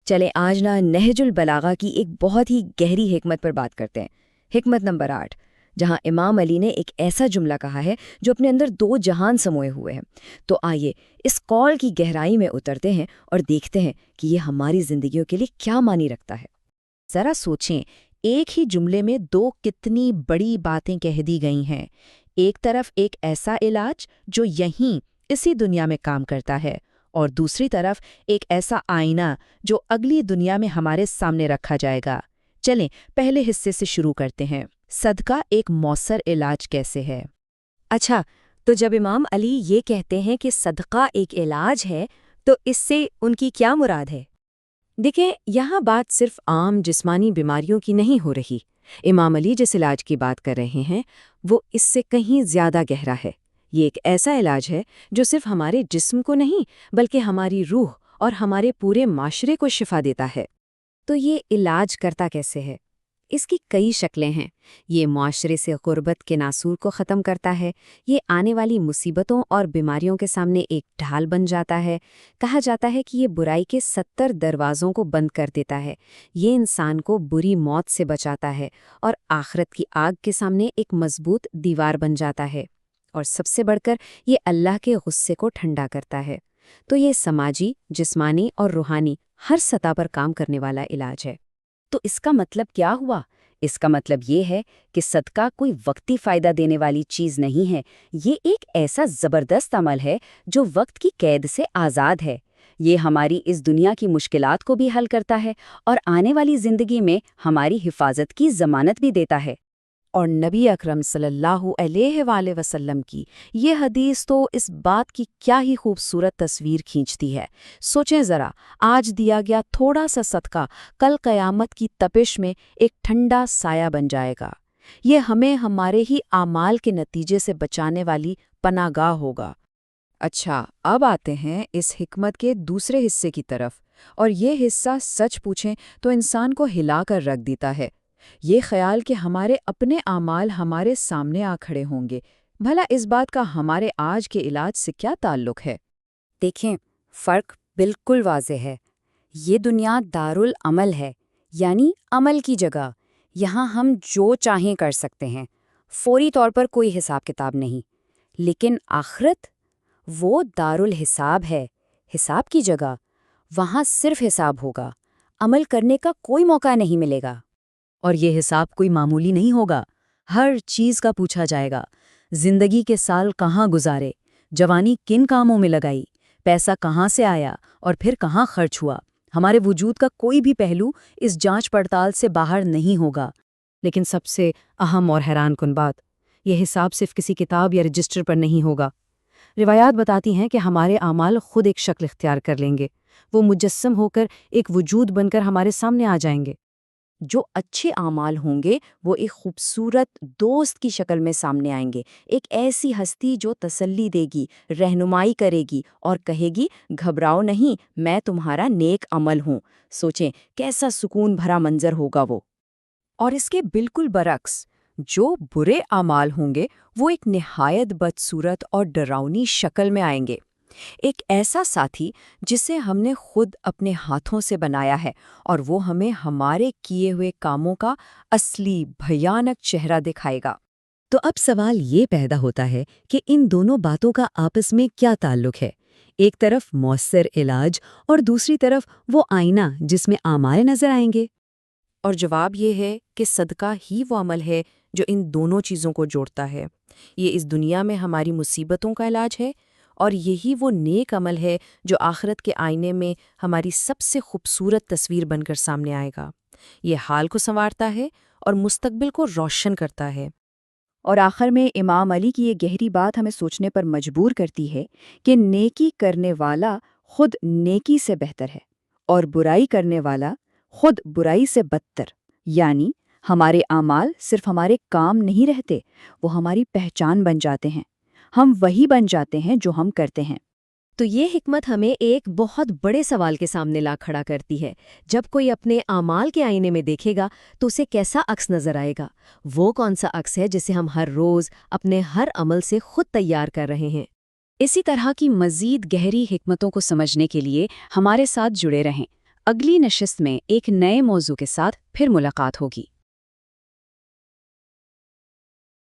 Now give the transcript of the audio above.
چلیں آج نہج البلاغہ کی ایک بہت ہی گہری حکمت پر بات کرتے ہیں۔ حکمت نمبر 8، جہاں امام علی نے ایک ایسا جملہ کہا ہے جو اپنے اندر 2 جہان سموئے ہوئے ہیں۔ تو آئیے اس قول کی گہرائی میں اترتے ہیں اور دیکھتے ہیں کہ یہ ہماری زندگیوں کے لیے کیا معنی رکھتا ہے۔ ذرا سوچیں، ایک ہی جملے میں 2 کتنی بڑی باتیں کہہ دی گئی ہیں۔ ایک طرف ایک ایسا علاج جو یہیں اسی دنیا میں کام کرتا ہے، اور دوسری طرف ایک ایسا آئینہ جو اگلی دنیا میں ہمارے سامنے رکھا جائے گا۔ چلیں پہلے حصے سے شروع کرتے ہیں۔ صدقہ ایک مؤثر علاج کیسے ہے؟ اچھا، تو جب امام علی یہ کہتے ہیں کہ صدقہ ایک علاج ہے تو اس سے ان کی کیا مراد ہے؟ دیکھیں، یہاں بات صرف عام جسمانی بیماریوں کی نہیں ہو رہی۔ امام علی جس علاج کی بات کر رہے ہیں وہ اس سے کہیں زیادہ گہرا ہے۔ یہ ایک ایسا علاج ہے جو صرف ہمارے جسم کو نہیں بلکہ ہماری روح اور ہمارے پورے معاشرے کو شفا دیتا ہے۔ تو یہ علاج کرتا کیسے ہے؟ اس کی کئی شکلیں ہیں۔ یہ معاشرے سے غربت کے ناسور کو ختم کرتا ہے، یہ آنے والی مصیبتوں اور بیماریوں کے سامنے ایک ڈھال بن جاتا ہے۔ کہا جاتا ہے کہ یہ برائی کے 70 دروازوں کو بند کر دیتا ہے، یہ انسان کو بری موت سے بچاتا ہے اور آخرت کی آگ کے سامنے ایک مضبوط دیوار بن جاتا ہے، اور سب سے بڑھ کر یہ اللہ کے غصے کو ٹھنڈا کرتا ہے۔ تو یہ سماجی، جسمانی اور روحانی ہر سطح پر کام کرنے والا علاج ہے۔ تو اس کا مطلب کیا ہوا؟ اس کا مطلب یہ ہے کہ صدقہ کوئی وقتی فائدہ دینے والی چیز نہیں ہے، یہ ایک ایسا زبردست عمل ہے جو وقت کی قید سے آزاد ہے۔ یہ ہماری اس دنیا کی مشکلات کو بھی حل کرتا ہے اور آنے والی زندگی میں ہماری حفاظت کی ضمانت بھی دیتا ہے۔ اور نبی اکرم صلی اللہ علیہ وآلہ وسلم کی یہ حدیث تو اس بات کی کیا ہی خوبصورت تصویر کھینچتی ہے۔ سوچیں ذرا، آج دیا گیا تھوڑا سا صدقہ کل قیامت کی تپش میں ایک ٹھنڈا سایہ بن جائے گا۔ یہ ہمیں ہمارے ہی اعمال کے نتیجے سے بچانے والی پناہ گاہ ہوگا۔ اچھا، اب آتے ہیں اس حکمت کے دوسرے حصے کی طرف، اور یہ حصہ سچ پوچھیں تو انسان کو ہلا کر رکھ دیتا ہے۔ یہ خیال کہ ہمارے اپنے اعمال ہمارے سامنے آ کھڑے ہوں گے، بھلا اس بات کا ہمارے آج کے علاج سے کیا تعلق ہے؟ دیکھیں، فرق بالکل واضح ہے۔ یہ دنیا دارالعمل ہے، یعنی عمل کی جگہ۔ یہاں ہم جو چاہیں کر سکتے ہیں، فوری طور پر کوئی حساب کتاب نہیں۔ لیکن آخرت، وہ دارالحساب ہے، حساب کی جگہ۔ وہاں صرف حساب ہوگا، عمل کرنے کا کوئی موقع نہیں ملے گا۔ اور یہ حساب کوئی معمولی نہیں ہوگا، ہر چیز کا پوچھا جائے گا۔ زندگی کے سال کہاں گزارے، جوانی کن کاموں میں لگائی، پیسہ کہاں سے آیا اور پھر کہاں خرچ ہوا۔ ہمارے وجود کا کوئی بھی پہلو اس جانچ پڑتال سے باہر نہیں ہوگا۔ لیکن سب سے اہم اور حیران کن بات، یہ حساب صرف کسی کتاب یا رجسٹر پر نہیں ہوگا۔ روایات بتاتی ہیں کہ ہمارے اعمال خود ایک شکل اختیار کر لیں گے، وہ مجسم ہو کر ایک وجود بن کر ہمارے سامنے آ جائیں گے۔ جو اچھے اعمال ہوں گے وہ ایک خوبصورت دوست کی شکل میں سامنے آئیں گے، ایک ایسی ہستی جو تسلی دے گی، رہنمائی کرے گی اور کہے گی گھبراؤ نہیں، میں تمہارا نیک عمل ہوں۔ سوچیں کیسا سکون بھرا منظر ہوگا وہ۔ اور اس کے بالکل برعکس، جو برے اعمال ہوں گے وہ ایک نہایت بدصورت اور ڈراؤنی شکل میں آئیں گے۔ ایک ایسا ساتھی جسے ہم نے خود اپنے ہاتھوں سے بنایا ہے، اور وہ ہمیں ہمارے کیے ہوئے کاموں کا اصلی بھیانک چہرہ دکھائے گا۔ تو اب سوال یہ پیدا ہوتا ہے کہ ان دونوں باتوں کا آپس میں کیا تعلق ہے؟ ایک طرف مؤثر علاج اور دوسری طرف وہ آئینہ جس میں اعمال نظر آئیں گے۔ اور جواب یہ ہے کہ صدقہ ہی وہ عمل ہے جو ان دونوں چیزوں کو جوڑتا ہے۔ یہ اس دنیا میں ہماری مصیبتوں کا علاج ہے، اور یہی وہ نیک عمل ہے جو آخرت کے آئینے میں ہماری سب سے خوبصورت تصویر بن کر سامنے آئے گا۔ یہ حال کو سنوارتا ہے اور مستقبل کو روشن کرتا ہے۔ اور آخر میں امام علی کی یہ گہری بات ہمیں سوچنے پر مجبور کرتی ہے کہ نیکی کرنے والا خود نیکی سے بہتر ہے، اور برائی کرنے والا خود برائی سے بدتر۔ یعنی ہمارے اعمال صرف ہمارے کام نہیں رہتے، وہ ہماری پہچان بن جاتے ہیں۔ ہم وہی بن جاتے ہیں جو ہم کرتے ہیں۔ تو یہ حکمت ہمیں ایک بہت بڑے سوال کے سامنے لا کھڑا کرتی ہے۔ جب کوئی اپنے اعمال کے آئینے میں دیکھے گا تو اسے کیسا عکس نظر آئے گا؟ وہ کون سا عکس ہے جسے ہم ہر روز اپنے ہر عمل سے خود تیار کر رہے ہیں؟ اسی طرح کی مزید گہری حکمتوں کو سمجھنے کے لیے ہمارے ساتھ جڑے رہیں۔ اگلی نشست میں ایک نئے موضوع کے ساتھ پھر ملاقات ہوگی۔